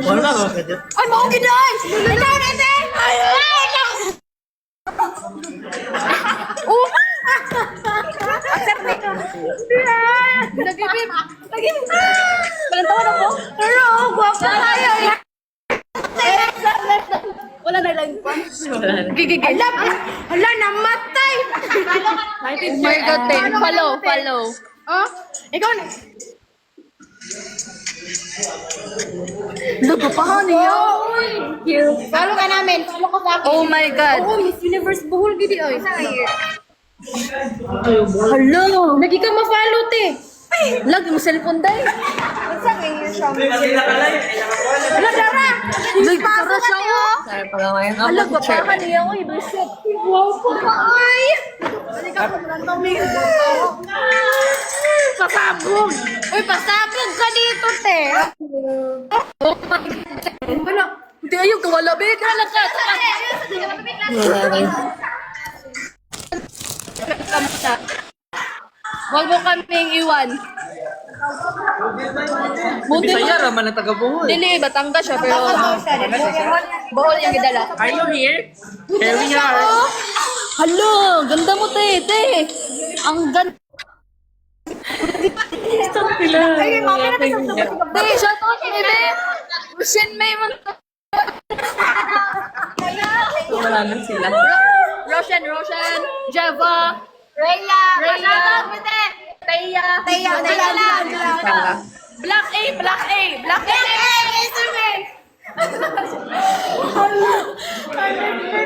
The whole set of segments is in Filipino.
Wala ba ka dyan? Ay, mau guys! Ito, ito! Oh! Nagibib! Nagibib! Walang tawa na po? Pero, guwapo tayo! Wala na lang pa. Gigigil. Hala, namatay! Oh my God, Ten. Follow. Oh, ikaw na. Nagpapahan niya. Follow ka namin. Follow ka sa akin. Oh my God. Oh, Miss Universe buhol gidi oy. Hello. Lagi ka ma-follow te. Lagi mo cellphone day. Unsa ngayon siya? Kasi nakalay. Wala dara. Nagpara siya ko. Sorry pala ngayon. Hala, nagpapahan niya. Uy, bullshit. Wow po ay. Dali ka kumantong mi. Pasabog. Uy, pasabog ka dito te. Wala. Hindi ayaw ka wala. Big. Wala ka. Kamusta? Huwag mo kaming iwan. Buti mo. Bisaya raman na taga-buhol. Dili, Batangas siya, pero Bohol yung gidala. Are you here? Here we are. Hello, ganda mo, te. Ang ganda. Ay, mamaya na sa sabog. Te, shout out kay Bebe. Shin May man. Wala na sila. Roshan, Jeva, Raya. Raya. Teya. Teya. Black A.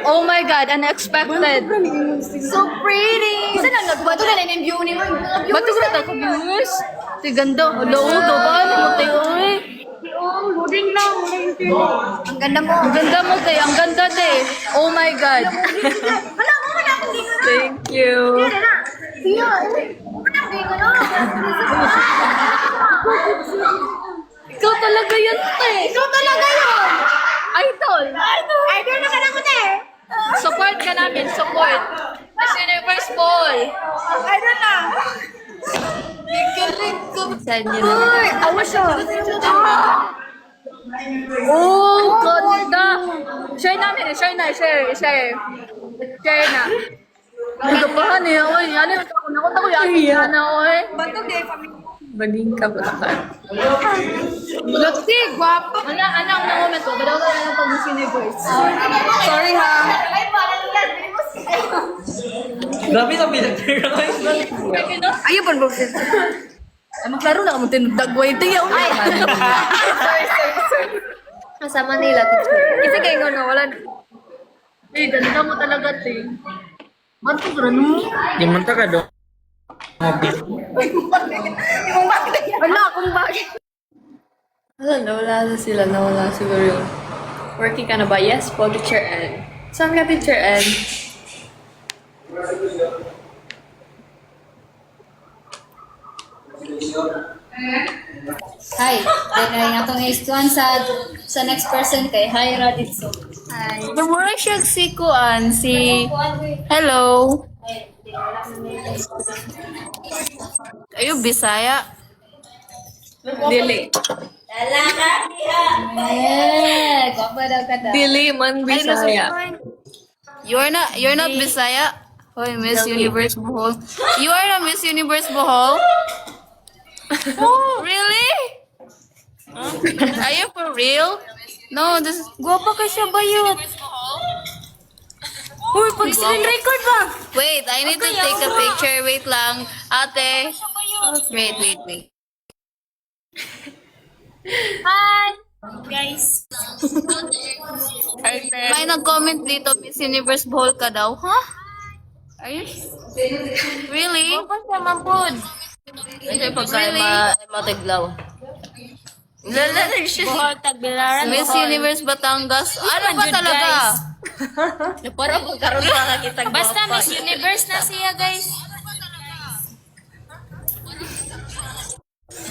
Oh my God, unexpected. So pretty. Isa lang nagbato na yung view ni mo. Ba't ko na ako viewers? Ti ganda. Hello, gabaan mo tayo, oy. Loading na. Ang ganda mo. Ang ganda mo, te. Ang ganda, te. Oh my God. Wala mo na akong dito na. Thank you. Siya. Dito na. Ikaw talaga yan, te. Ikaw talaga yun. Idol. Idol na ka na ko te. Support ka namin, support. Miss Universe Ball. Idol na. Galing ko. Saan yun? Uy, awa siya. Oh, ganda. Share namin, share na. Share na. Nagapahan eh, oy. Ano yung takot ako yakin na, oy. Bantog day family. Baging ka ba ka? Lotsi, guwapo. Wala, ang na-comment ko. Badaw ko na lang pag Miss Universe. Sorry ha. Grabe na pinagtira ko. Ayaw pa bro. Ay, maglaro na kamo tinudagway. Tingnan ko. Ay, Sa Manila, teacher. Kasi kayo nga wala. Eh, ganda mo talaga, te. Ba't ko grano? Di man ka do. Wala akong bagay. Nawala na sila. Nawala siguro yung working ka na ba? Yes po, Teacher N. Saan ka, Teacher N? Hi, then ay atong istuan sa next person kay Hi Raditso. Hi. Namura siya si Kuan, si... Hello. Ayo, Bisaya. Dili. Eh, guwapa daw ka daw. Dili man Bisaya. You're not Bisaya? Hoy, Miss Universe Bohol. You are not Miss Universe Bohol? Oh, really? Are you for real? No, this guwapa ka siya bayot. Uy, pag screen record ba? Wait, I need to take a picture. Wait lang. Ate. Wait. Hi! Guys. May nag-comment dito, Miss Universe Bohol ka daw. Huh? Are you? Really? Guwapa siya mampod. Kasi pagka Matiglaw. Lalalag siya. Bohol Tagbilaran. Miss Universe Batangas. Ano ba talaga? Para magkaroon pa kita. Basta Miss Universe na siya, guys.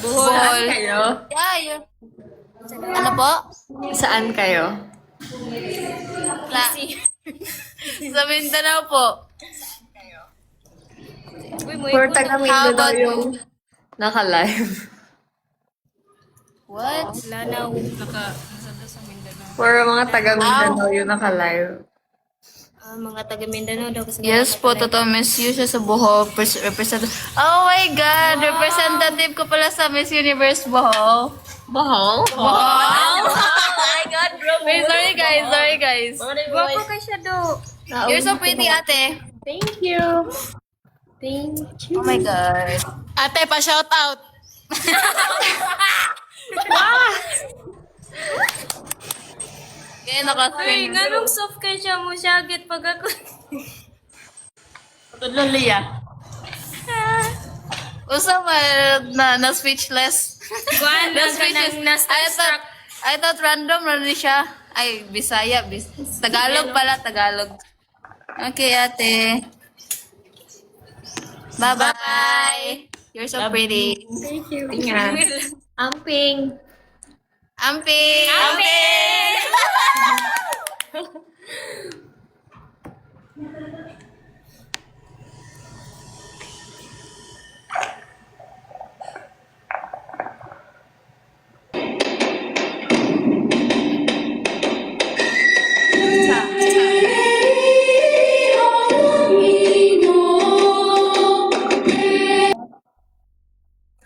Bohol. Kayo? Yeah. Ano po? Saan kayo? Sa Mindanao po. For taga How about yung naka-live. What? Lanao. For mga taga Mindanao yung naka-live. Mga taga Mindanao daw kasi Yes po, totoo. Miss you siya sa Bohol. Representative. Oh my God! Representative ko pala sa Miss Universe Bohol. Bahal? Bohol? Oh my God, bro. Wait, sorry guys. Sorry guys. Gwapo kay siya do. You're so pretty, ate. Thank you. Thank you. Oh my God. Ate, pa-shout out. Kaya naka-screen. Ganong soft kay siya mo syagit pag ako. Tudlong Lia. Usa na speechless. Kuan Na na speechless. na-starstruck. I thought random rin siya. Ay, Bisaya. Tagalog pala, Tagalog. Okay, ate. Bye-bye. You're so pretty. Thank you. Ingat. Amping. Amping! Amping!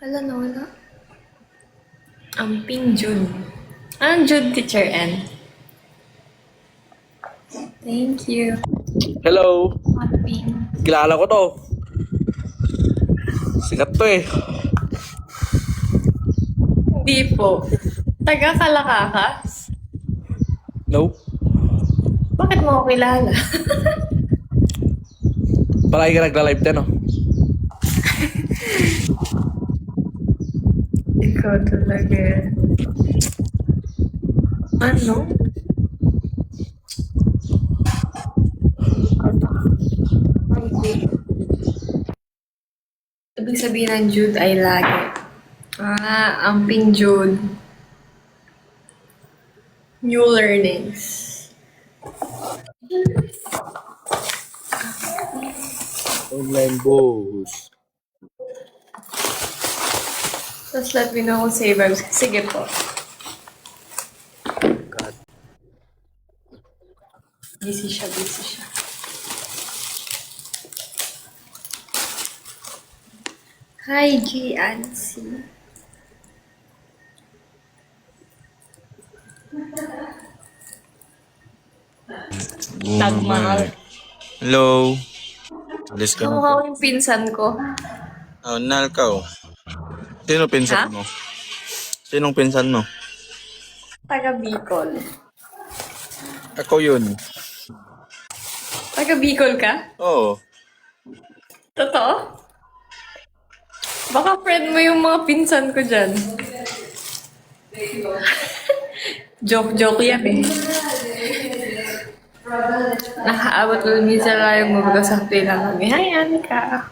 Wala na, wala. Amping Jude. Anong Jude, Teacher N? Thank you. Hello. Kilala ko to. Sikat to eh. Hindi po. Taga Kalakakas? Nope. Bakit mo ako kilala? Palagi ka nagla-live din, no? Ikaw talaga. Ano? Ibig sabihin ng Jude ay lagi. Amping Jude. New learnings. Online boss. Just let me know kung save vibes. Sige po. Busy siya, busy siya. Hi, G. Ansi. Tagmahal. Hello. Alis ka na. Kamukha ko yung pinsan ko. Oh, nalkaw. Sino pinsan Ha? mo? Sinong pinsan mo? Taga Bicol. Ako yun. Taga Bicol ka? Oo. Totoo? Baka friend mo yung mga pinsan ko dyan. Joke-joke yan eh. Nakaabot ko minsan lang yung magkasakti lang kami. Hi, Anika.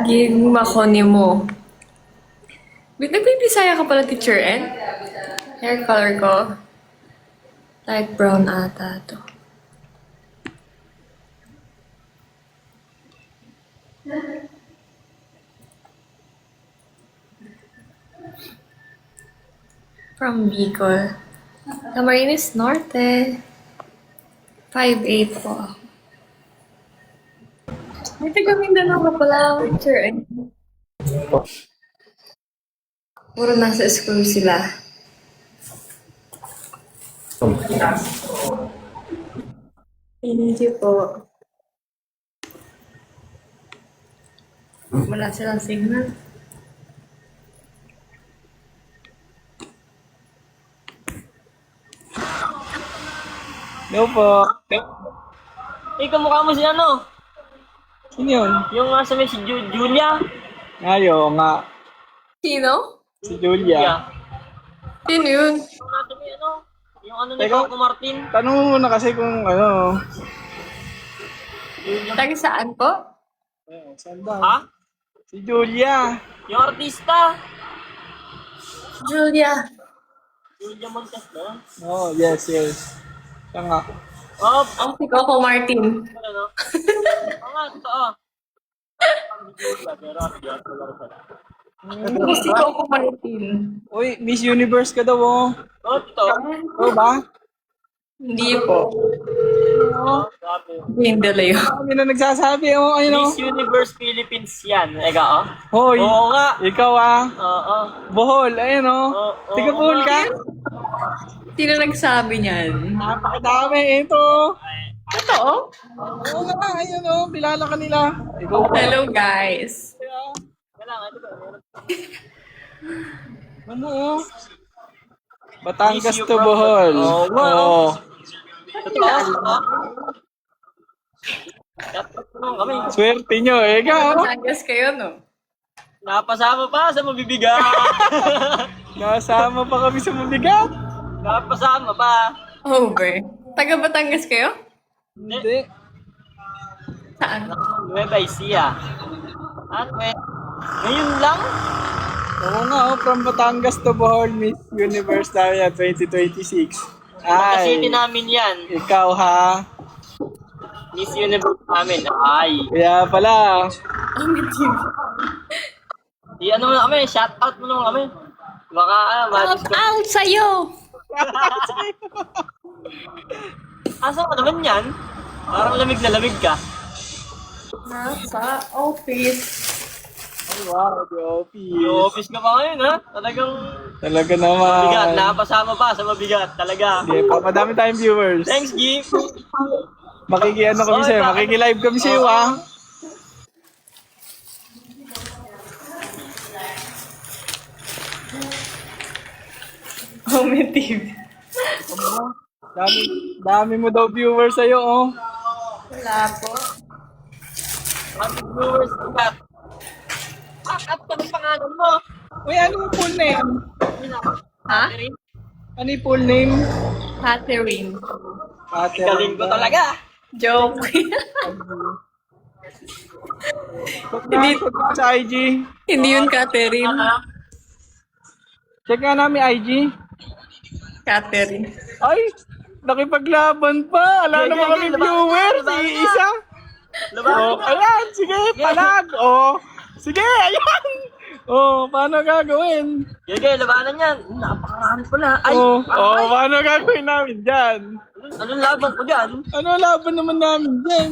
Gigma ko ni mo. Nagpipisa ka pala, Teacher N? Hair color ko. Light brown ata to. From Bicol. Camarines Norte. 5'8" po ako. May taga Mindanao ka pala, Teacher N. Puro nasa school sila. Thank you po. Wala silang signal. Hello po. Ikaw mukha mo si ano? Sino yun? Yung nasa may si Julia. Ayo nga. Sino? Si Julia. Sino yun? Yung nasa may ano? Yung ano ni Teka. Paco Martin. Tanong mo muna kasi kung ano. Taga saan po? Saan ba? Ha? Si Julia. Yung artista. Julia. Julia Montes ba? Oh, yes, yes. Siya nga. Oh, Ang si Coco Martin. ano? Oo nga, totoo. Ang Julia, pero artista. Gusto ko Martin. Uy, Miss Universe ka daw, oh. Oh, ito. Oo ba? Hindi po. Sabi. Hindi layo. Kami na nagsasabi, oh. Ayun, oh. Miss Universe Philippines yan. Ega, oh. Hoy, Oo nga. ikaw, ah. Oo. Bohol, ayun, oh. Oo, Tiga Bohol ka? Sino nagsabi niyan? Napakadami, ito. Totoo? Oo nga, ayun, oh. Bilala ka nila. Ikaw pa. Hello guys. Kailangan, ito ba? Ano, oh. Batangas Miss you to from- Bohol. Oo nga, Oo. Totoo? Dapat naman kami. Swerte nyo, ikaw. Batangas kayo, no? Napasama pa sa mabibigat. Nasama pa kami sa mabigat. Napasama pa. Over. Taga Batangas kayo? Hindi. Saan? Nueva Ecija. At ngayon lang? Oo nga, oh. From Batangas to Bohol, Miss Universe tayo 2026. Makasiti Ay, namin yan. ikaw ha. Miss Universe namin. Ay. Kaya pala. Ano mo na kami, shout out mo naman kami. Baka, Shout out sa'yo! Asa ka naman yan? Parang lamig na lamig ka. Nasa office. Ay, wow, the Yung office. office ka pa ngayon, ha? Talagang Talaga mabigat. naman. Napasama pa sa mabigat. Talaga. Hindi, papadami tayong viewers. Thanks, Gip. Makikiano kami sa'yo, makikilive kami sa'yo ha. Home TV. Dami, dami mo daw viewers sa'yo, oh. Wala po. Happy viewers, Gip. Pack up ka ng pangalan mo. Uy, ano yung full name? Ha? Ano yung full name? Catherine. Ate. Galing ko talaga. Joke. Hindi sa IG. Hindi yun Catherine. Check nga namin IG. Catherine. Ay, nakipaglaban pa. Ala Sige, naman sige, kami laban viewers. na, laban na. Isa. Laban Oh, ka. ayan, sige, palag. Oh, sige, ayan. Oh, paano gagawin? Sige, labanan yan. Napakarami pala. Ay, Oh, ay. paano gagawin namin dyan? Anong laban ko dyan? Ano laban naman namin dyan?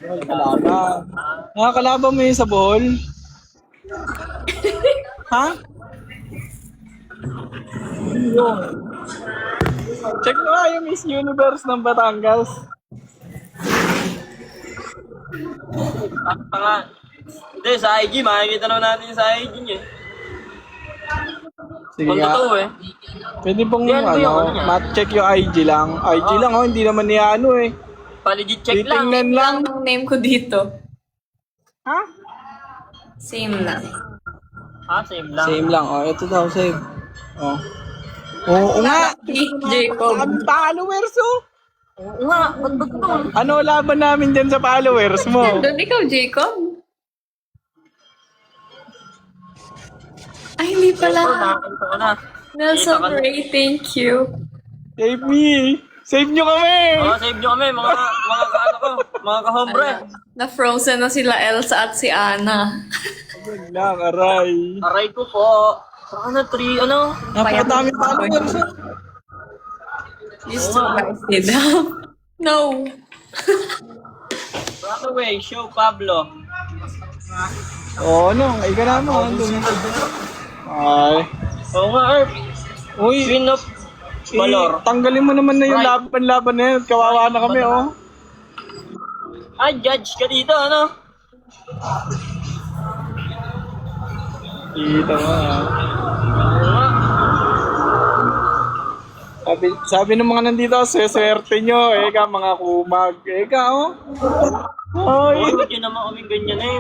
Kalaban. Nakakalaban mo yun sa bohol? Ha? Check mo nga yung Miss Universe ng Batangas. Tanga. Hindi, sa IG. Makikita naman natin sa IG niya. Sige Kung nga. totoo eh. Pwede pong Yan ba yung ano niya? mat-check yung IG lang. IG lang, oh, hindi naman niya ano eh. Paligid check lang. Titingnan lang. Ang name ko dito. Ha? Same lang. Ha, same lang. Same lang. Oh, ito daw, save. Oh. Oo nga. Jacob. Ang followers, oh. Oo nga, ba't ba ito? Ano laban namin dyan sa followers mo? Doon ikaw, Jacob? Ay, hindi pala. Nakakita ko na. Nelson Ray, thank you. Save me. Save nyo kami. Oo, save nyo kami, mga kaano ko, mga kahombre. Na-frozen na sila Elsa at si Anna. Yun lang, aray. Aray ko po. Saan na, 3, ano? Napakadami followers. oh. Used to buy sila. No. Rockaway, show Pablo. Oo, ano? Ay ka naman. Ay. Oo nga, Erp. Uy, Queen of Valor. tanggalin mo naman na yung Right. laban-laban na yun. Kawawa na kami, oh. Ay, judge ka dito, ano? Kita mo, ah. Oo nga. Sabi ng mga nandito, swerte nyo. Eka, mga kumag. Eka, oh. Ay. Oo, ba't yun naman kaming ganyan eh?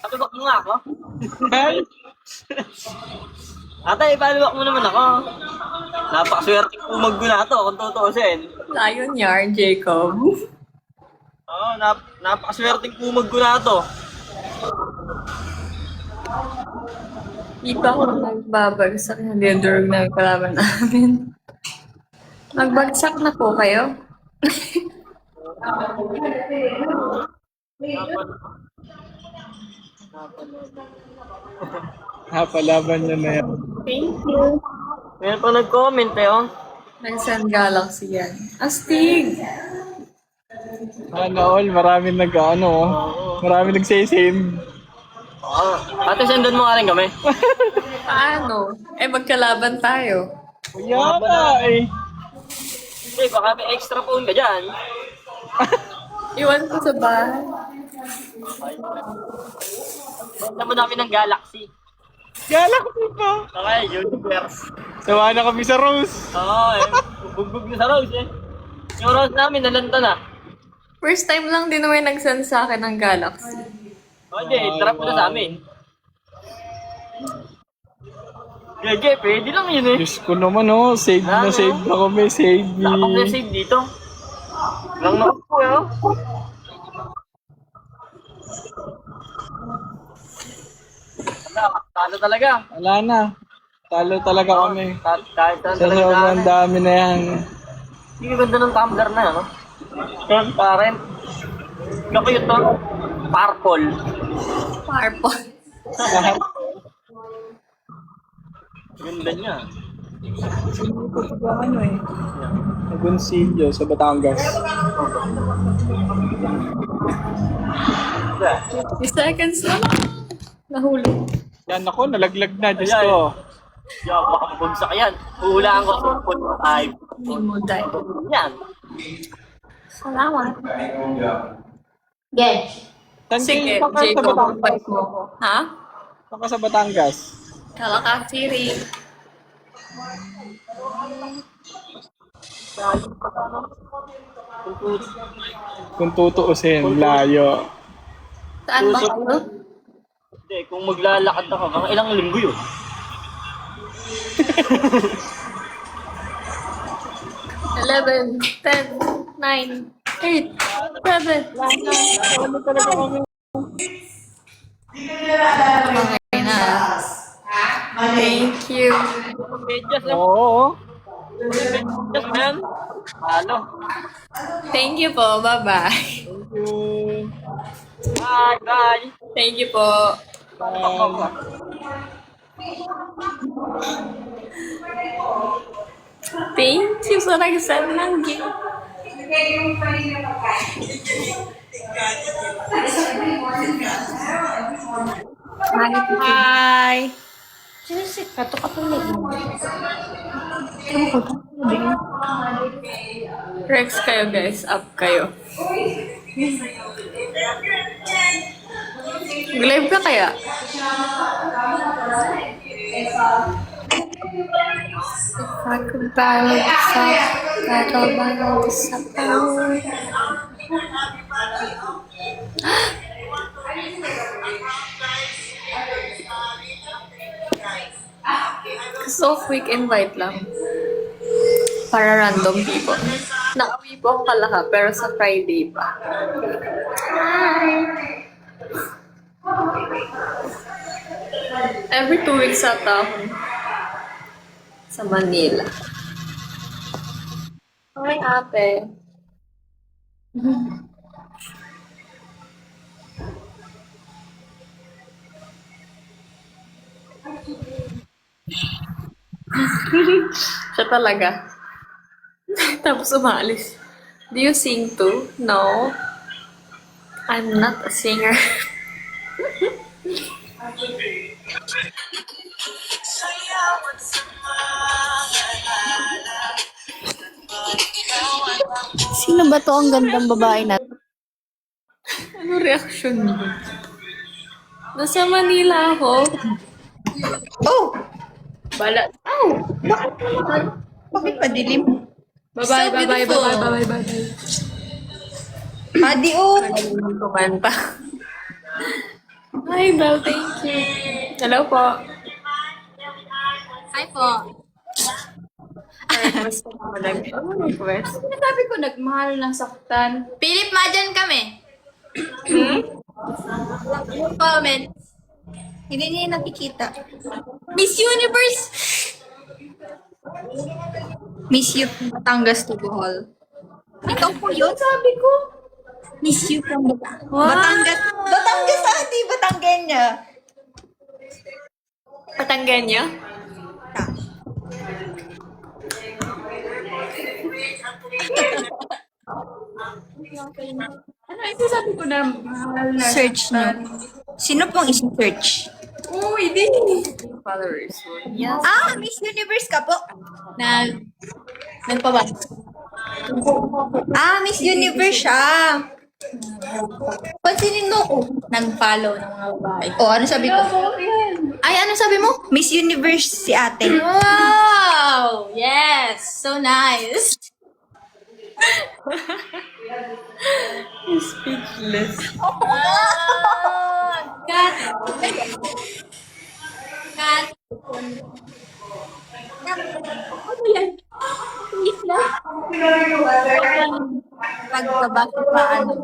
Patubak mo nga ako. Ay. Ate, ipalibak mo naman ako. Napakaswerte kumag ko na to, kung tutuusin. Lion yar, Jacob. Oo, napakaswerte kumag ko na to. Di pa ako nagbabagsak. Nagdurog na yung kalaban namin. Magbagsak na po kayo. Napalaban niya na yan. Meron pa nag-comment eh, oh. Nag-send Galaxy yan. Astig! Sana all, maraming maraming nagsisend. Ate, sendan mo nga rin kami. Paano? Magkalaban tayo. Kaya nga eh. Hindi, baka may extra phone ka dyan. Iwan ko sa bahay. Sendan mo namin ng Galaxy. Galaxy pa. Okay, universe. Sawa na kami sa Rose. Oo, bugbog na sa Rose eh. Yung Rose namin, nalanta na. First time lang din naman nag-send sa akin ng Galaxy. Okay, trap na sa amin. Gege, pwede lang yun eh. Diyos ko naman save na kami, save me. Nakapag na save dito. Lang na ako eh, oh. Talo talaga. Wala na. Talo talaga kami. Kahit Sa sobrang dami na yan. Hindi ka ganda ng tumbler na, no? Transparent. Kakayot to. Purple. Purple. Ganda niya. Agoncillo sa Batangas. 50 seconds na lang. Nahulog. Yan ako, nalaglag na. Diyos ko. Yeah, baka mabagsak yan. Huhulaan ko sa 5. Hindi mo die. Yan. Salamat. Saan Sige, kayo sa Jacob, Batangas? pag mo ko. Ha? Saan ka sa Batangas? Kalakasiri. Kung tutuusin, layo. Saan ba kayo? Hindi, kung maglalakad ako, mga ilang linggo yun. Eleven, 10, 9, 8, 7. Okay na. Thank you. Medyas lang. Oo. Medyas, man. Ano? Thank you po. Bye-bye. Thank you. Bye, bye. Thank you po. Thank you sa nag-send ng gift. Hi! Rex kayo guys, up kayo. Live ka kaya? If I could borrow the soft, battle borrow the power. So quick invite lang. Para random people. Nakauwi po ako kalaha, pero sa Friday pa. Every 2 weeks ata ako sa Manila. Hi, ate. Siya talaga. Tapos umalis. Do you sing too? No. I'm not a singer. Sino ba to ang gandang babae na? Ano reaction mo? Nasa Manila ako. Oh! Balat. Oh! Bakit madilim? Bye-bye, So bye-bye, beautiful. bye-bye, bye-bye, bye-bye. Adi, oh! Magaling kumanta. Hi, Belle, thank you. Hello po. Hi po. Request ko naman lang. Ano request? Sabi ko, nagmahal ng saktan. Philip, madyan kami. Comment. Hindi niya nakikita. Miss Universe! Miss you from Batangas to Bohol. Ikaw po yun, sabi ko. Miss you from Batangas. Batangas. Batangas ate, Batanggenya. Patangganya? Ano ito sabi ko na mahal na. Search nyo. Sino pong isi-search? Uy, di. Followers. Ah, Miss Universe ka po. Nagpabas. Ah, Miss Universe siya. Pansinin mo ko. Nag-follow ng mga babae. O, ano sabi ko? Ay, ano sabi mo? Miss Universe si ate. Wow! Yes! So nice! Speechless. Kat! Kat! Ano yan? Please na. Pagbabasa pa, ano.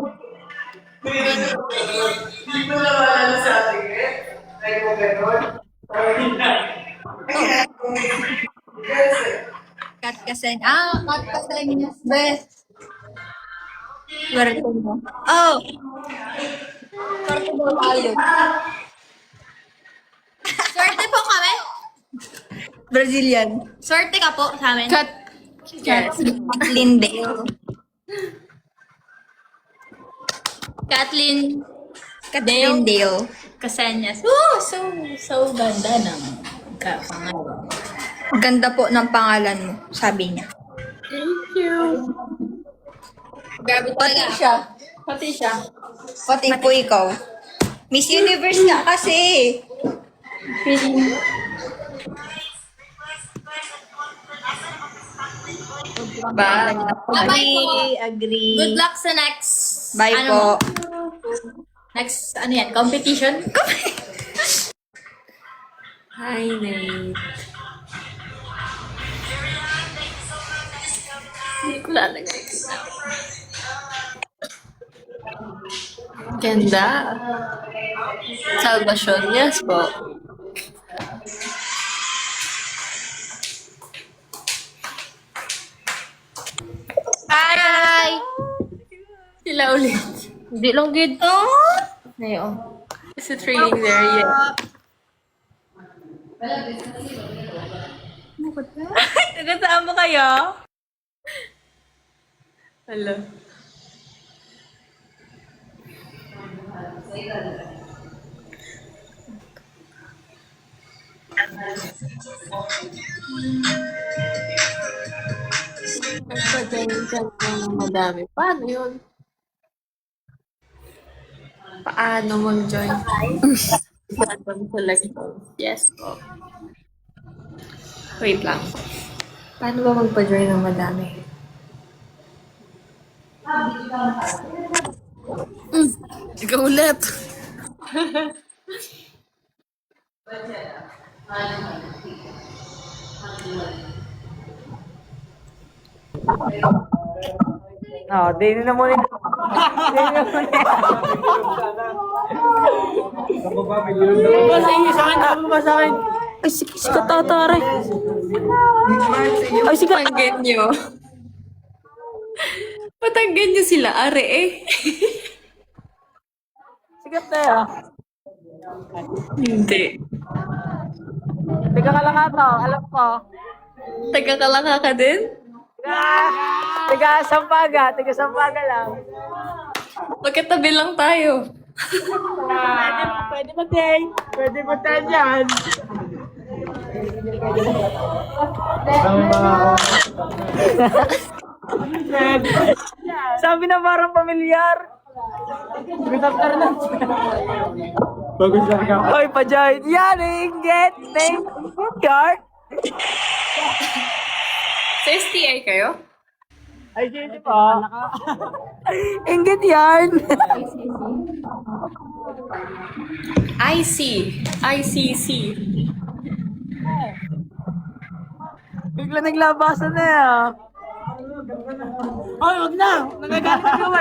Kat kasen. Ah, kat kasen. Yes, best. Swerte mo. Oh! Swerte mo tayo. Swerte po kami. Brazilian. Swerte ka po sa amin. Cut. Yes. Lindale. Kathleen Lindale. Caseñas. Oh, so ganda ng pangalan. Ganda po ng pangalan mo, sabi niya. Thank you. Grabe Pati talaga. siya. Pati siya. Pati po ikaw. Miss Universe nga kasi. Ba? Agree, agree. Good luck sa next. Bye ano po. mo? Next, ano yan? Competition? Hi, Nate. Hindi ko lalagay. Ganda. Salvation, yes po. Hi! Sila ulit. Hindi lang gito. Ngayon. Is it raining there yet? Nagasama kayo? Hello. Nagpa-join ka ng madami. Paano yun? Paano mag-join? Random selection. Yes po. Wait lang. Paano ba magpa-join ng madami? Ikaw ulit. Oh, di na muna. Ay, sikat tatare. Ay, sikat. Patanggan nyo. Patanggan nyo sila, are eh. Sigat na yan. Hindi. Teka ka lang ito, alam ko. Taga-kalaka ka din? Tiga Sampaga lang. Magkatabi lang tayo. Pwede mag-day. Pwede mag-time yan. Sabi na parang pamilyar. Bagus lang ka. Oy, pa-join. Yan, inggit. Thank you, yard. Sa STI kayo? Ay, hindi pa. Inggit yan. IC. ICC. Bigla naglabasan na yan. Ay, wag na. Nagagalit ka ba?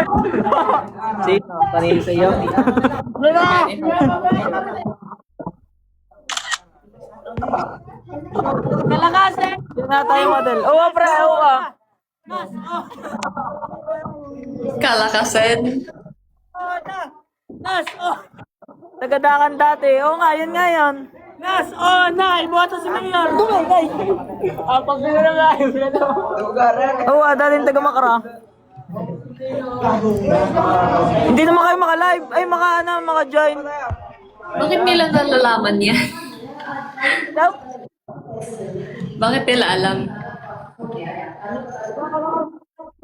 Sino? Panil sa'yo. Wala. Kalakasan! Yun na tayo model. Oo, pre, oo. Kalakasan. Nas, oh! Tagadakan dati. Oo nga, yun nga yun. Nas, oh! Na! Ibuhato si Mayor! Dumay, Oo, dating taga Makara. Hindi naman kayo maka-live. Ay, maka-join. Bakit nila nalalaman yan? Bakit nila alam?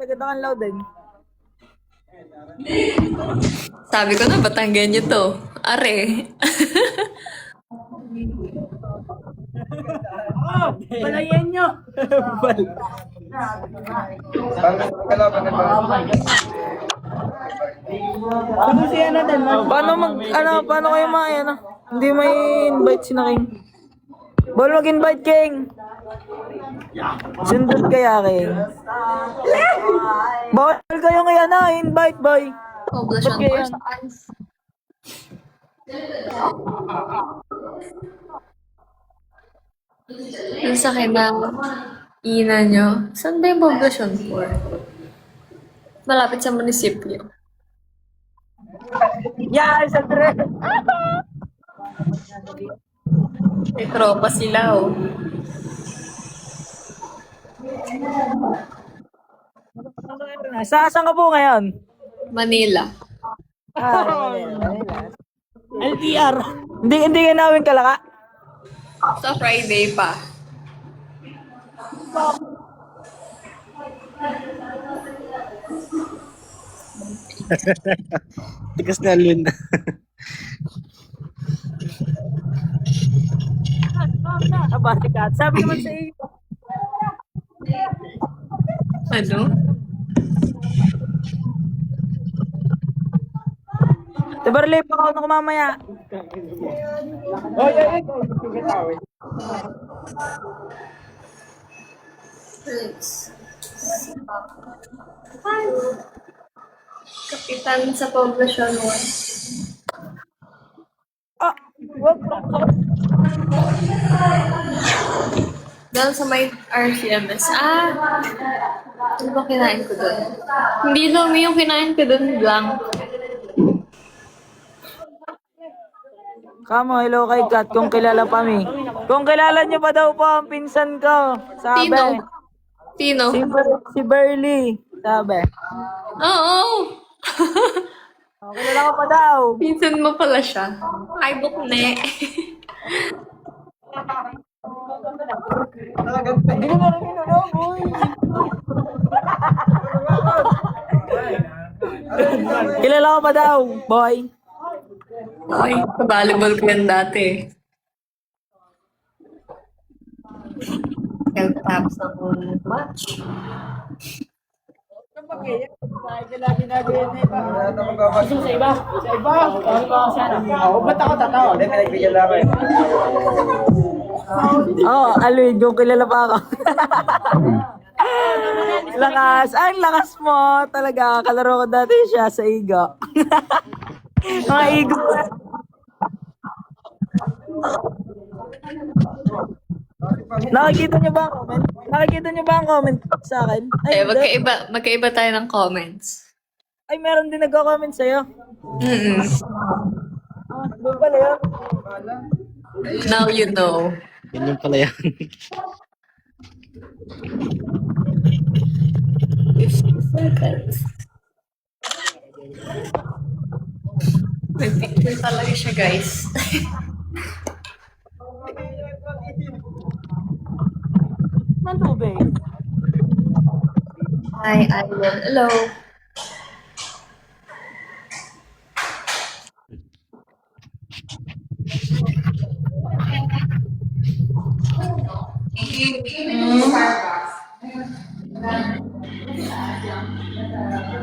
Tagadakan loud din. Sabi ko na, Batanggenyo to. Are. Palayan nyo! Ano siya natin? Paano kayo hindi may invite si na King. Ball mag-invite, King. Sundot kaya, King. Bawal kayo ngayon invite, boy. Poblasyon Okay, or yan. saan? Yung sa akin na ina nyo, saan ba yung poblasyon for? Malapit sa munisipyo. Yeah, sa tre. May tropa sila, oh. Saan ka po ngayon? Manila. LDR! Hindi ka namin kalaka. Sa Friday pa. Tigas na lun. Aba, sikat. Sabi naman sa iyo. Ano? Tabarlip ako na kumamaya. Kapitan sa poblasyon 1. Ah, wag. Doon sa may RCMS. Ano ba kinain ko doon? Hindi Lomi yung kinain ko doon, blank. Kamo, hello kay Kat, kung kilala pa mi. Kung kilala niyo pa daw po ang pinsan ko. Sabi. Tino? Si Burley. Sabi. Oo! Oh, kilala ko pa daw. Pinsan mo pala siya. Ay, bukne. Hindi ko na rin inuno, boy. Kilala ko pa daw, boy. Ay, volleyball ko yan dati. Nag-taps ng match. Oo, Alwin, kung kilala pa ako. Lakas. Ay, lakas mo. Talaga, kalaro ko dati siya sa Igo. Mga Igo. Nakikita niyo ba ang comment? Nakikita niyo ba ang comment sa akin? Ay, Hindi. magkaiba tayo ng comments. Ay, meron din nagko-comment sa'yo. Mm-mm. Doon pala yun. Now you know. Yun yung pala yan. 50 seconds. May picture talaga siya, guys. Ng tubig. Hi, Idol. Hello. Mm.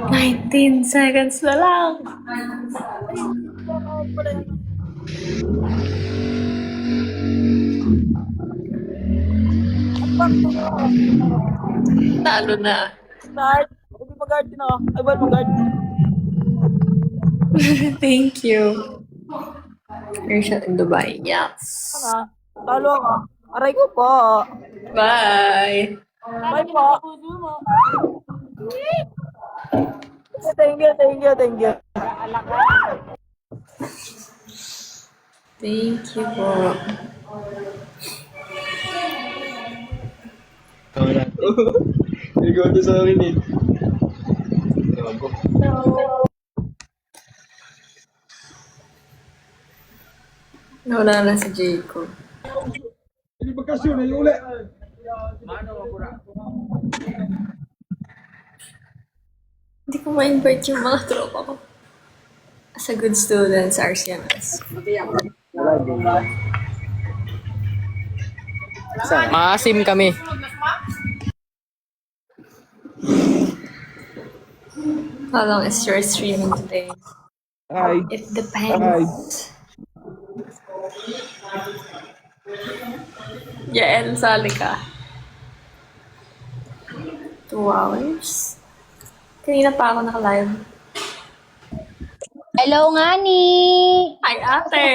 19 seconds na lang. Talo na. Start. Hindi mag-guard din ako. Ay, bal mag-guard. Thank you. We're shot in Dubai. Yes. Ano? Talo ka. Aray ko po. Bye! Bye po. Thank you. Thank you po. Ikaw ito sa akin eh. Nawala na si Jacob. Hindi ko ma-invite yung mga tropa ko. As a good student sa RCMS. Maasim kami. How long is your streaming today? Hi. It depends. Yael, sali ka. 2 hours? Kanina pa ako naka-live. Hello, Ngani! Hi, ate!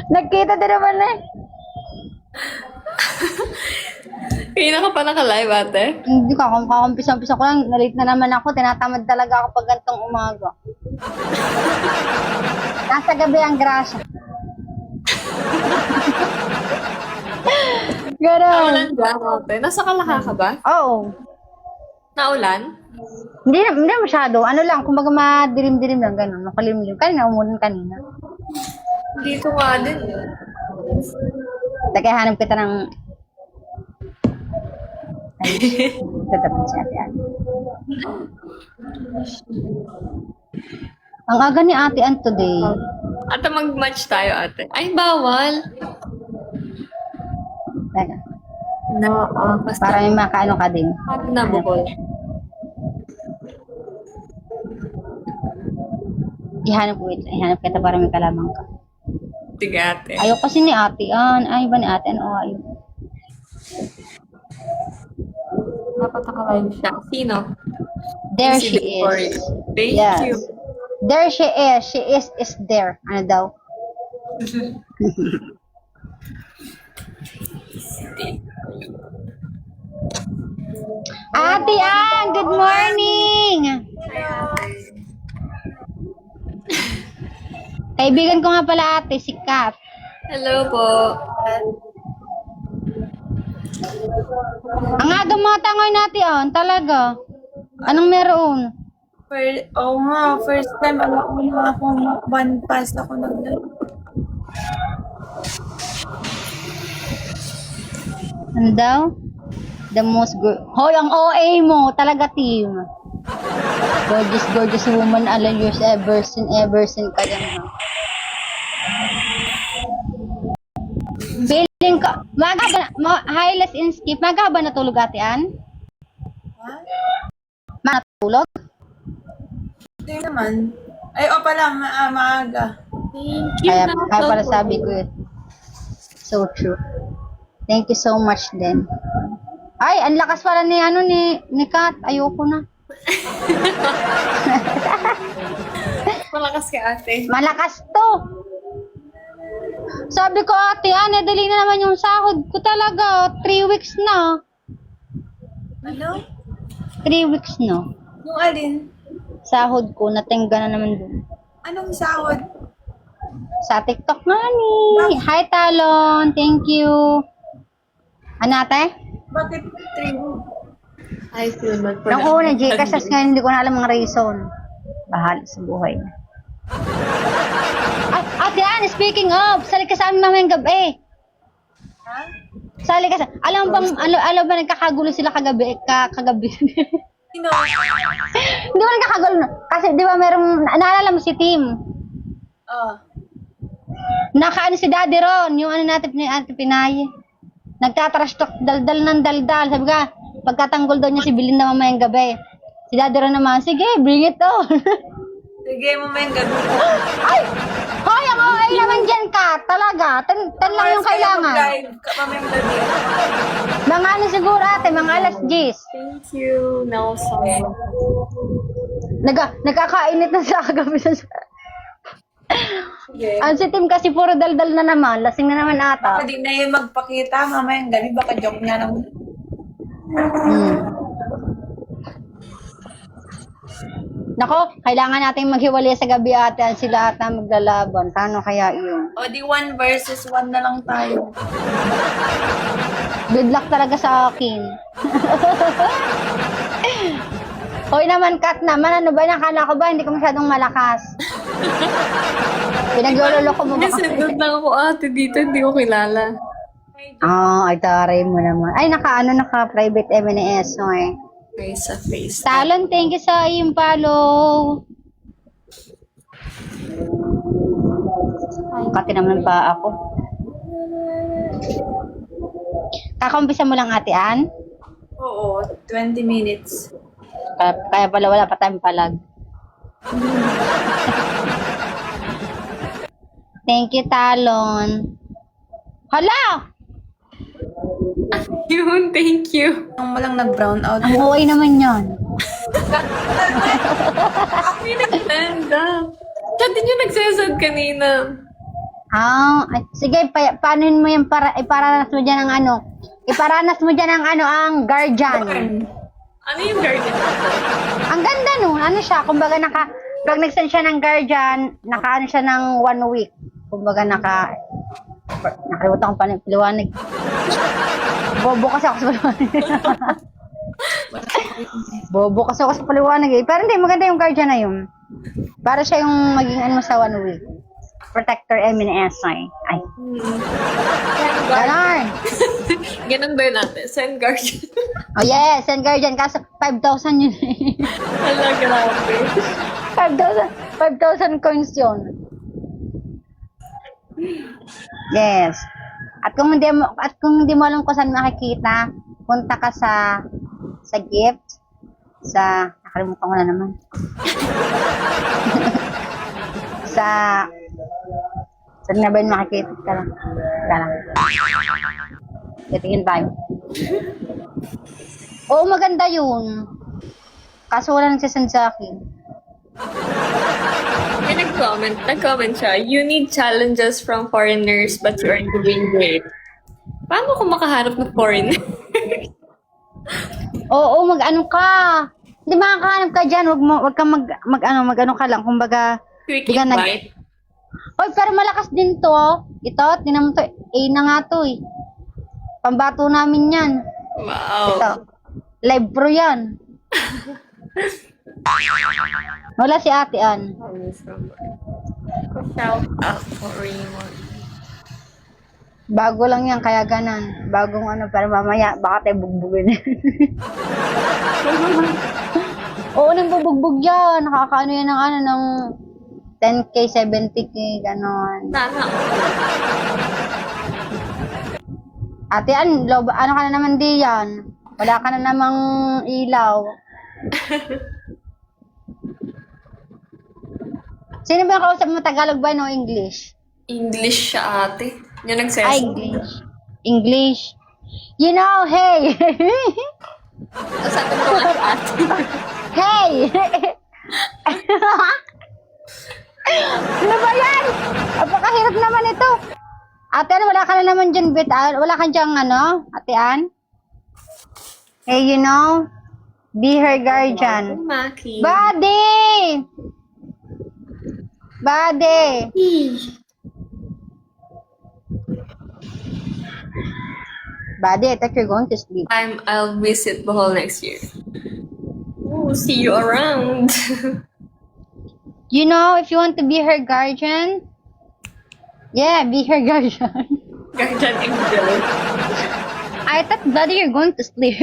Nagkita din naman eh. Kanina ka pa naka-live, ate? Hindi ka, kakampisa-umpisa ko lang. Nalate na naman ako. Tinatamad talaga ako pag gantong umaga. Nasa gabi ang grasya. Ganon. Naulan dyan, ate. Nasa Kalaka ka ba? Oo. Naulan? Hindi masyado. Ano lang, kumbaga madilim-dilim lang, gano'n. Makalimlim. Kanina, umulan kanina. Dito nga din. Teka, hanap kita ng... Ay, tatapin si Ate Ann. Ang aga ni Ate Ann today. Ate, mag-match tayo, ate. Ay, bawal. Teka, No, basta para may makaano ka din. pag nabukol. Ihanap kita para may kalamang ka. Sige, ate. Ayaw kasi ni Ate Ann. Ay, ba ni Ate Ann? O, ayaw. Dapat naka-live siya. Sino? There Si she Victoria. is. Thank Yes. you. There she is. She is there. Ano daw? Ate Ann, good morning! Kaibigan ko nga pala ate, si Kat. Hello po. Ang aga mga tangoy natin, talaga. Anong meron? Oo nga, first time alam ko na akong one pass ako nagdala. Ano daw? The most Hoy, ang OA mo, talaga team. Gorgeous woman, alam yours ever seen ka yan, ha? Feeling ka, highlights in skip, maga ba natulog ate Ann? Matulog? Hindi naman. Ay, o pala, maaga. Kaya pala sabi ko yun. So true. Thank you so much din. Ay, ang lakas pala ni Kat. Ayoko na. Malakas ka, ate. Malakas to. Sabi ko, ate, dali na naman yung sahod ko talaga. 3 weeks na. Ano? 3 weeks na. Yung alin? Sahod ko, natingga na naman dun. Anong sahod? Sa TikTok nga ni. Hi, Talon. Thank you. Ano, ate? Bakit 3? I feel bad for Nung una, Gcash, tas ngayon hindi ko na alam ang reason. Bahala sa buhay na. Ate Ann, speaking of, sali ka sa amin mamayang gabi. Sali ka sa... Alam ba nagkakagulo sila kagabi? Sino? Hindi ba nagkakagulo na? Kasi di ba merong... Naalala mo si Tim? Oh. Nakaano si Daddy Ron, yung ano natin ni Ate Pinay. Nagtatrash talk, daldal ng daldal. Sabi ka, pagkatanggol daw niya si Bilin na mamayang gabi. Si Daddy Ron naman, sige, bring it on. Sige, mamayang gabi. Ay! Hoy, ang OA naman dyan ka, talaga. Tan lang yung kailangan. Live ka mamayang gabi. Mga ano siguro ate, mga alas 10. Thank you, Nelson. Nagkakainit na sa kagabi. Ang si Tim kasi puro daldal na naman. Lasing na naman ata. Pwede na yun magpakita mamayang gabi. Baka joke niya naman. Nako, kailangan natin maghiwalay sa gabi ate. Sila ata maglalaban. Paano kaya yun? O di 1 versus 1 na lang tayo. Good luck talaga sa akin. Hoy naman, Kat naman. Ano ba? Nakala ko ba? Hindi ko masyadong malakas. Pinaglololo ko mo ba? Nasindot lang ako ate dito, hindi ko kilala. Ay, taray mo naman. Ay, naka-private M&S. Okay. Face sa face. Talon, thank you sa iyong follow. Ay, kati naman pa ako. Kakampisa mo lang ate Ann? Oo, 20 minutes. Kaya pala wala pa tayong palag. Thank you, Talon. Hala! Yun, thank you. Ang malang nag-brown out. Ang huway naman yon. Ako yung nag-senda. Siya din yung nagsasad kanina. Ay, sige, paanoin mo yan para iparanas mo dyan ang ano. Iparanas mo dyan ang ano, ang guardian. Ano yung guardian? Ang ganda no, ano siya, kumbaga pag nag-send siya ng guardian, naka-ano siya ng 1 week. Kumbaga nakalimutan ko pa ng paliwanag. Bobo kasi ako sa paliwanag. Bobo kasi ako sa paliwanag eh. Pero hindi, maganda yung guardian na yun. Para siya yung maging ano mo sa 1 week. Protector M&S ay. Ganon. Ganun ba yun natin? Send guardian. Oh yes, send guardian. Kaso 5,000 yun eh. Hala, grabe. 5,000 coins yun. Yes. At kung hindi mo alam kung saan makikita, punta ka sa gift, nakalimutan ko na naman. Saan na ba yun makikita? Ka lang. Titingin tayo. Oo, maganda yun. Kaso wala nagsasend sa akin. May nag-comment siya, you need challenges from foreigners but you are doing great. Paano kung makahanap ng foreigner? Oo, mag-ano ka. Hindi makakahanap ka dyan. Wag ka mag-ano ka lang. Kumbaga, Quick di ka invite. Oy, pero malakas din to. Ito, tinan mo to. A na nga to eh. Pambato namin yan. Wow. Ito. Live pro yan. Wala si Ate Ann. Shout out for Raymond. Bago lang yan, kaya ganan. Bagong ano, pero mamaya, baka tayo bugbugin. Oo, nang bubugbog yan. Nakakaano yan ng ano, ng 10K, 70K, ganon. Sana. Ate Ann, ano ka na naman di yan? Wala ka na namang ilaw. Sino ba yung kausap mo? Tagalog ba no English? English siya ate. Yung nagsasabi. Ay, English. You know, hey! Sabi ko nga sa ate. Hey! Ano ba yan? Apakahirap naman ito. Ate Ann, wala ka na naman dyan, bit. Wala ka dyan, ano? Ate Ann? Hey, you know, be her guardian. Maki. Buddy! Buddy! Buddy, I thought you're going to sleep. I'll visit Bohol next year. Ooh, see you around. You know, if you want to be her guardian, yeah, be her guardian. Guardian angel. I thought, Buddy, you're going to sleep.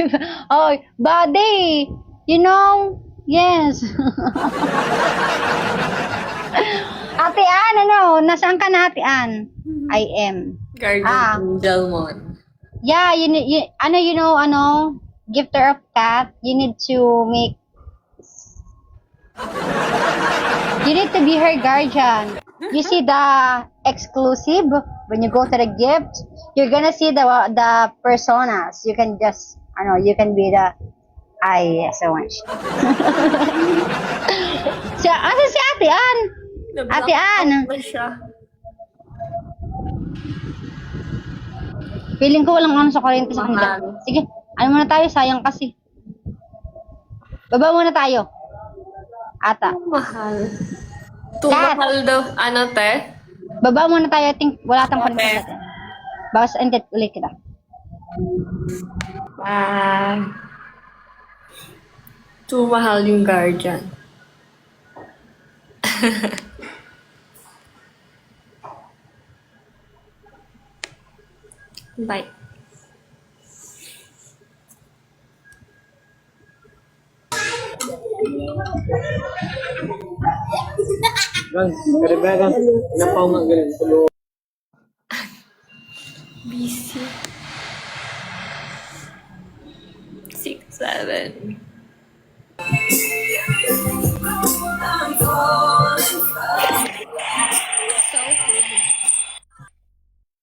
Oh, Buddy, you know, yes. Ate Ann, ano? Nasaan ka na, Ate Ann? I am. Guardian angel mon. Yeah, you know, gifter of cat, you need to be her guardian. You see the exclusive when you go to the gift, you're gonna see the personas. You can just, you can be the so much. Asa si Ate Ann? Ate Ann. Feeling ko walang ano sa kuryente sa kanila. Sige, ano muna tayo? Sayang kasi. Baba muna tayo. Ata. Mahal. Kat! Mahal daw. Ano, te? Baba muna tayo. I think wala tang kuryente natin. Baka ended ulit kita. Too mahal yung guardian. Bye. Gan, karibagan. Napaw nga galing. Busy. 6, 7.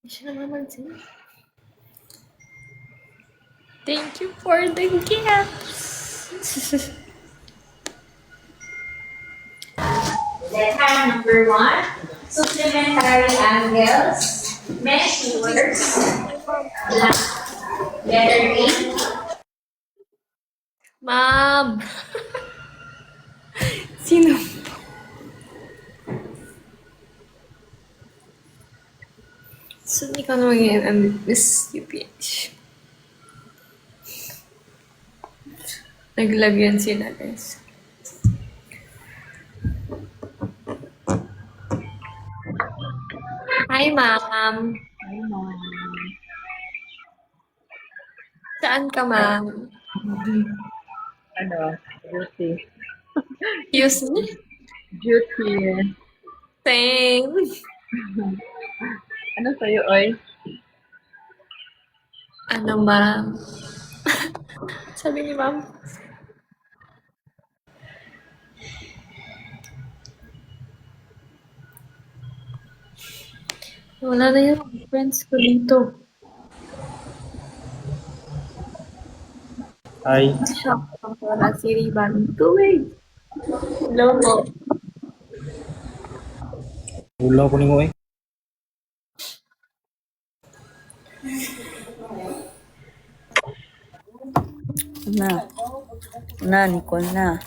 Siya namamansin. Thank you for the gifts. Letter number 1, supplementary angles, mesh words, letter A, Ma'am! Sino? So, hindi ka naman yung Miss UPH. Naglagyan sila, guys. Hi, ma'am. Hi, ma'am. Saan ka, ma'am? Duty. Excuse me? Duty. Same. Ano sa'yo, oy? Ano, ma'am? Sabi ni ma'am. Wala na yung friends ko dito. Ay, Shock ako wala si Riban. Tuwig! Hello po. ulo ko ni mo eh. Nicole na.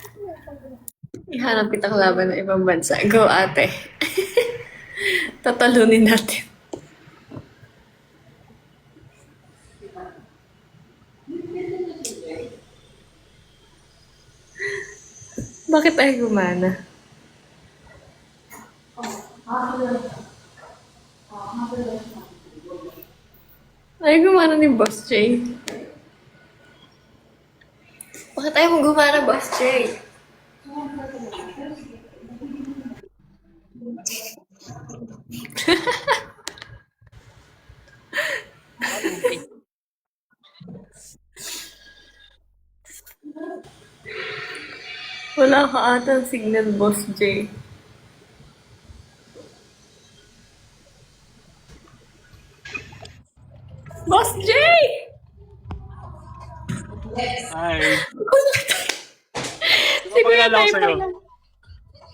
Ihanap kita kalaban ng ibang bansa. Go, ate. Tatalunin natin. Bakit ay gumana? Ay gumana ni Boss Jay. Bakit ayaw mo gumana, Boss Jay? Wala ka atang signal, Boss J. Boss J! Ay, Si Kuya Papakilala ko Tay sa'yo. pala.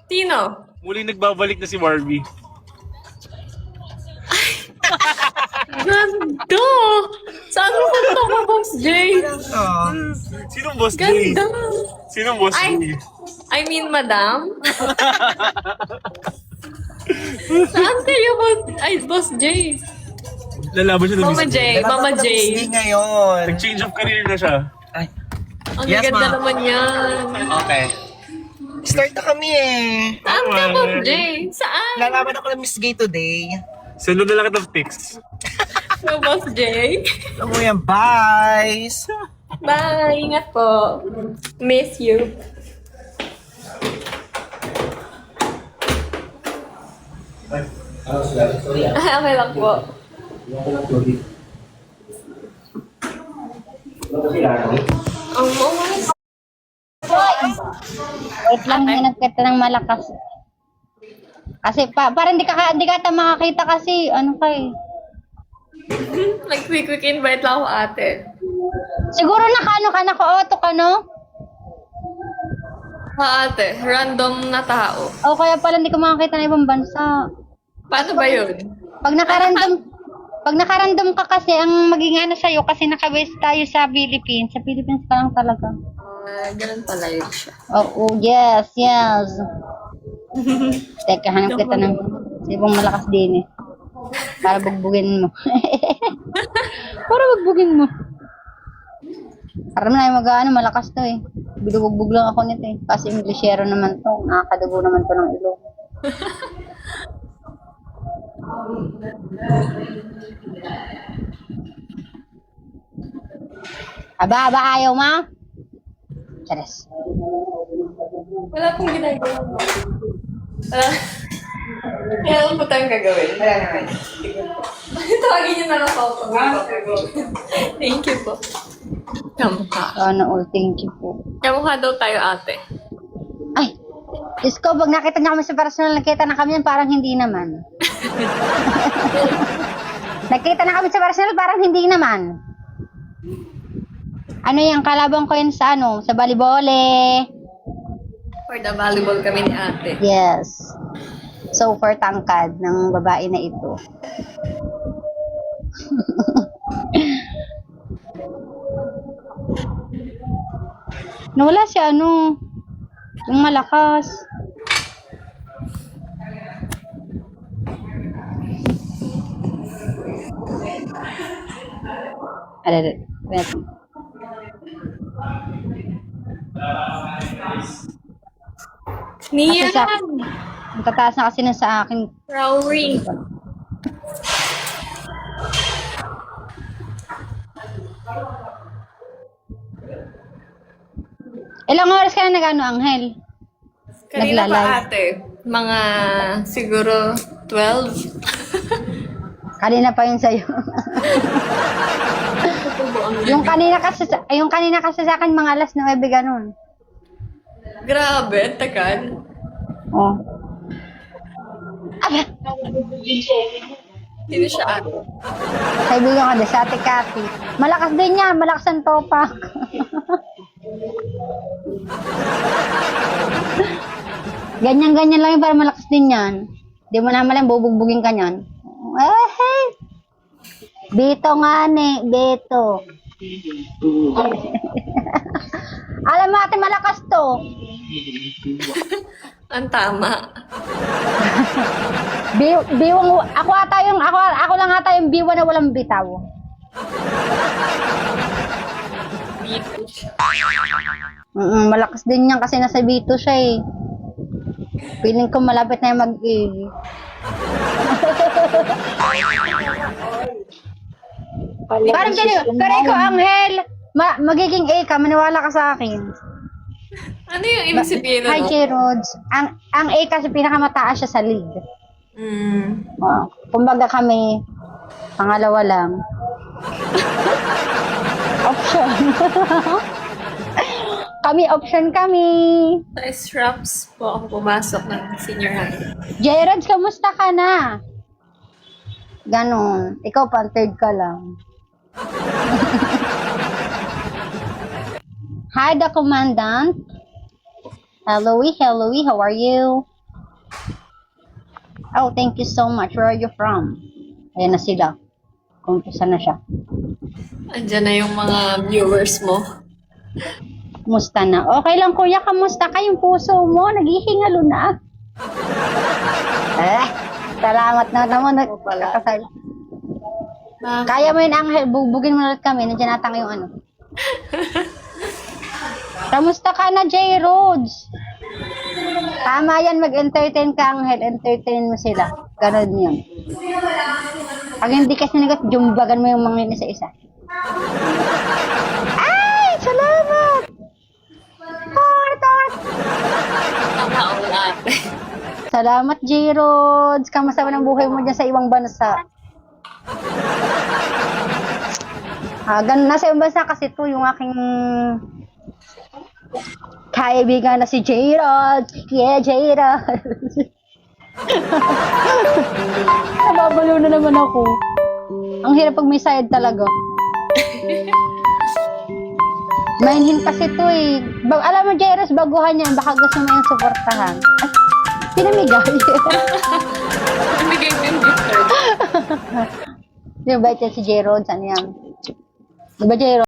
Tino? muling nagbabalik na si Barbie. Ganda! Saan mo punta ka, Boss J? Sinong Boss J? Ganda! Sinong Boss Ay, J? I mean, madam? Saan kayo, Boss J? Lalaban siya ng Mama J, Mama J. ngayon. Nag-change of career na siya. Ang Yes, ganda ma'am. naman yan. Okay. Start na kami eh. Saan ka, Boss J? Saan? Lalaban ako ng Miss Gay today. Send na lang kita pics. Go, Boss J. Alam mo yan, bye! Bye! Ingat po. Miss you. Okay lang po. Wait lang, hinagkit ng malakas. Kasi parang di ka ata makakita kasi ano kay. Nag-quick invite lang ako, ate. Siguro naka-auto ka, no? Ha, ate. Random na tao. O kaya pala hindi ka makakita ng ibang bansa. Paano ba yun? Pag naka-random, Pag nakarandom ka kasi, ang maging ano sa'yo, kasi nakabase tayo sa Philippines. Sa Philippines pa lang talaga. Ganun pala yun siya. Oo, yes, yes. Teka, hanap kita ng sibong malakas din eh. Para bugbugin mo. Para bugbugin mo. Para na yung mag-ano, malakas to eh. Binubugbog lang ako nito eh. Kasi Englishero naman to. Nakakadugo naman to ng ilong. Aba, ayaw mo? Chares. Wala pong ginagawa mo. Wala. Kaya ano po tayong gagawin? Wala naman. Tawagin niyo na lang ako pag gagawin. Thank you po. Kamukha. Ano all, thank you po. Kamukha daw tayo, ate. Ay, Diyos ko, pag nakita niya kami sa personal, nakita na kami yan, parang hindi naman. Nakita na kami sa personal, parang hindi naman. Ano yung kalaban ko yun sa ano, sa volleyball. For the volleyball kami ni ate. Yes. So, for tangkad ng babae na ito. Nawala si ano, yung malakas. Wait. Niyan! Ang tataas na kasi na sa akin. Rory! Ilang oras ka na nag-ano, Angel? Kanina Naglalay. pa ate. Mga siguro 12. Kanina pa yun sa'yo. yung kanina kasi sa akin mga alas 9 ganun. Grabe, tagal. Oh. Aba, Sino siya ate? kaibigan ko din sa Ate Cathy. Malakas din niya, malakas ang topak. Ganyan-ganyan lang yun para malakas din yan. Di mo naman lang bubugbugin ka niyan. Eh, hey. Bito nga ni, Bito. Alam mo ate, malakas to. Ang tama. Biwang, ako lang ata yung biwa na walang bitaw. Dito siya. Malakas din yan kasi nasa Bito siya eh. Feeling ko malapit na yung mag-A. Parang ganyan. Pero ikaw, Angel, magiging A ka, maniwala ka sa akin. Ano yung ibig sabihin Hi, ano? J. Rhodes. Ang A kasi pinakamataas siya sa league. Mm. Kumbaga kami, pangalawa lang. Option. Option kami. Sa straps po ako pumasok ng senior high. J. Rhodes, kamusta ka na? Ganon. Ikaw pa, third ka lang. Hi, the commandant. Hello, how are you? Oh, thank you so much. Where are you from? Ayan na sila. Kumpisa na siya. Andiyan na yung mga viewers mo. Musta na? Okay lang, kuya. Kamusta ka? Yung puso mo, naghihingalo na. Salamat na naman. Nakakasal. Kaya mo yun, Angel. Bubugin mo na ulit kami. Nandiyan natang yung ano. Kamusta ka na, J. Rhodes? Tama yan, mag-entertain ka, Angel. Entertain mo sila. Ganon yun. Pag hindi kasi jumbagan mo yung mga yun isa-isa. Ay! Salamat! Salamat, J. Rhodes. Kamusta ba ng buhay mo dyan sa ibang bansa? Nasa ibang bansa kasi to yung aking kaibigan na si J. Rhodes. Yeah, J. Rhodes. Nababalo na naman ako. Ang hirap pag may side talaga. Mainhin kasi to eh. Alam mo, J. Rhodes, baguhan yan. Baka gusto mo yung suportahan. Ay, pinamigay. Namigay din gift card. Di ba yan si J-Rod? Saan yan? Di ba J-Rod?